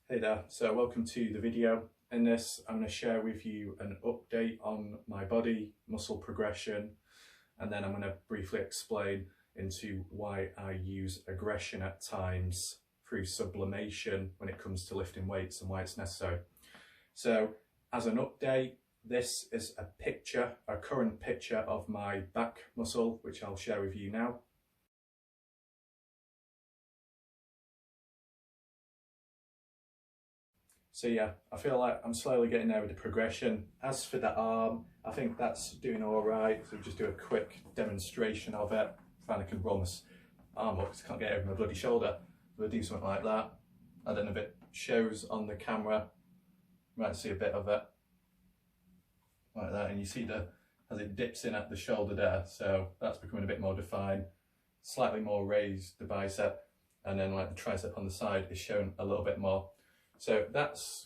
Hey there, so welcome to the video. In this I'm going to share with you an update on my body, muscle progression, and then I'm going to briefly explain into why I use aggression at times through sublimation when it comes to lifting weights and why it's necessary. So as an update, this is a current picture of my back muscle, which I'll share with you now. So yeah, I feel like I'm slowly getting there with the progression. As for the arm, I think that's doing all right. So just do a quick demonstration of it. Find I can roll my arm up because I can't get over my bloody shoulder. So I'll do something like that. I don't know if it shows on the camera. You might see a bit of it. Like that, and you see as it dips in at the shoulder there. So that's becoming a bit more defined. Slightly more raised, the bicep. And then like the tricep on the side is shown a little bit more. So that's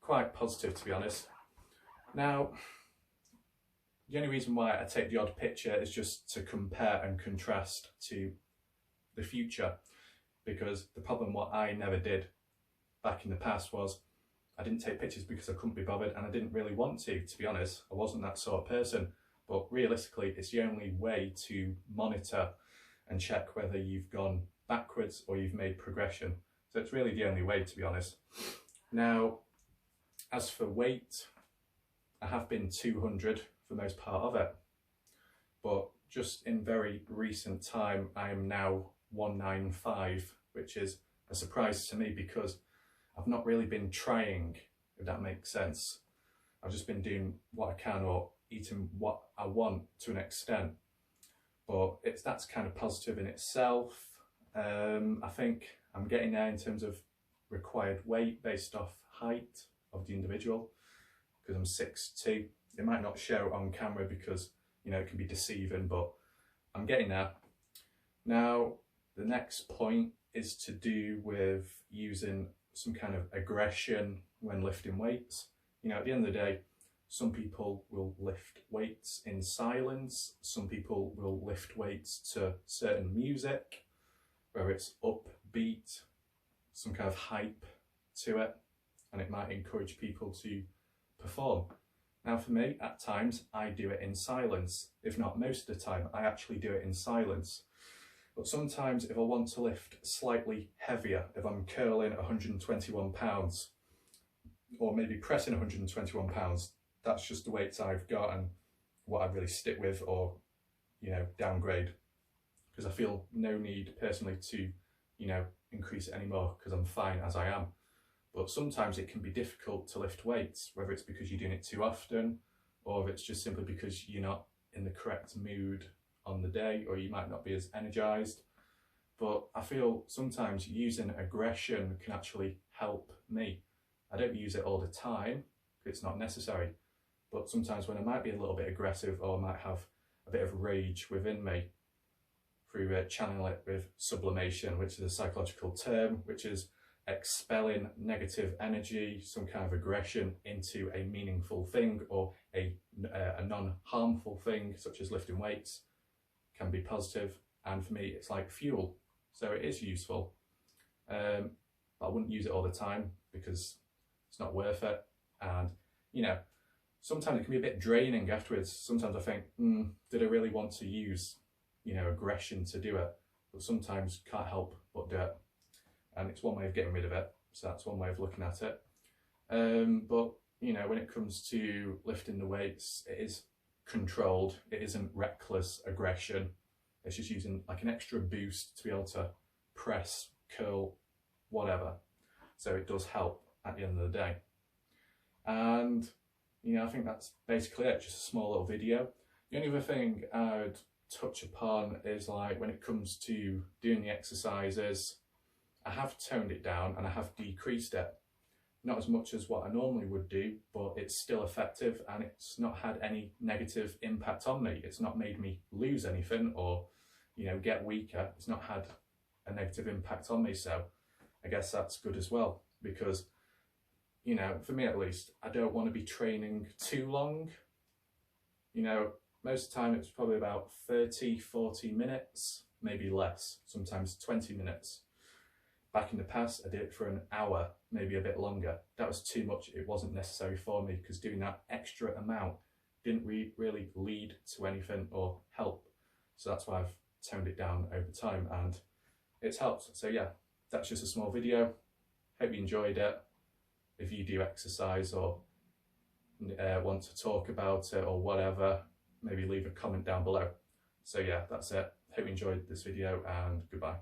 quite positive, to be honest. Now, the only reason why I take the odd picture is just to compare and contrast to the future, because the problem what I never did back in the past was I didn't take pictures because I couldn't be bothered, and I didn't really want to be honest. I wasn't that sort of person, but realistically it's the only way to monitor and check whether you've gone backwards or you've made progression. So it's really the only way, to be honest. Now, as for weight, I have been 200 for the most part of it. But just in very recent time, I am now 195, which is a surprise to me because I've not really been trying, if that makes sense. I've just been doing what I can or eating what I want to an extent. But that's kind of positive in itself. I think I'm getting there in terms of required weight based off height of the individual, because I'm 6'2". It might not show on camera because, you know, it can be deceiving, but I'm getting there. Now, the next point is to do with using some kind of aggression when lifting weights. You know, at the end of the day, some people will lift weights in silence. Some people will lift weights to certain music, where it's upbeat, some kind of hype to it, and it might encourage people to perform. Now for me, at times, I do it in silence. If not most of the time, I actually do it in silence. But sometimes if I want to lift slightly heavier, if I'm curling 121 pounds, or maybe pressing 121 pounds, that's just the weights I've got and what I really stick with, or, you know, downgrade. Because I feel no need personally to, you know, increase it anymore because I'm fine as I am. But sometimes it can be difficult to lift weights, whether it's because you're doing it too often, or if it's just simply because you're not in the correct mood on the day, or you might not be as energized. But I feel sometimes using aggression can actually help me. I don't use it all the time, it's not necessary. But sometimes when I might be a little bit aggressive, or I might have a bit of rage within me, through channeling it with sublimation, which is a psychological term, which is expelling negative energy, some kind of aggression into a meaningful thing, or a non-harmful thing, such as lifting weights, can be positive. And for me, it's like fuel. So it is useful. But I wouldn't use it all the time because it's not worth it. And, you know, sometimes it can be a bit draining afterwards. Sometimes I think, did I really want to use, you know, aggression to do it? But sometimes can't help but do it. And it's one way of getting rid of it. So that's one way of looking at it. But, you know, when it comes to lifting the weights, it is controlled. It isn't reckless aggression. It's just using like an extra boost to be able to press, curl, whatever. So it does help at the end of the day. And, you know, I think that's basically it. Just a small little video. The only other thing I'd touch upon is like when it comes to doing the exercises, I have toned it down and I have decreased it. Not as much as what I normally would do, but it's still effective and it's not had any negative impact on me. It's not made me lose anything or, you know, get weaker. It's not had a negative impact on me. So I guess that's good as well, because, you know, for me at least, I don't want to be training too long. You know, most of the time it's probably about 30, 40 minutes, maybe less, sometimes 20 minutes. Back in the past, I did it for an hour, maybe a bit longer. That was too much. It wasn't necessary for me because doing that extra amount didn't really lead to anything or help. So that's why I've toned it down over time and it's helped. So yeah, that's just a small video. Hope you enjoyed it. If you do exercise or want to talk about it or whatever, maybe leave a comment down below. So yeah, that's it. Hope you enjoyed this video and goodbye.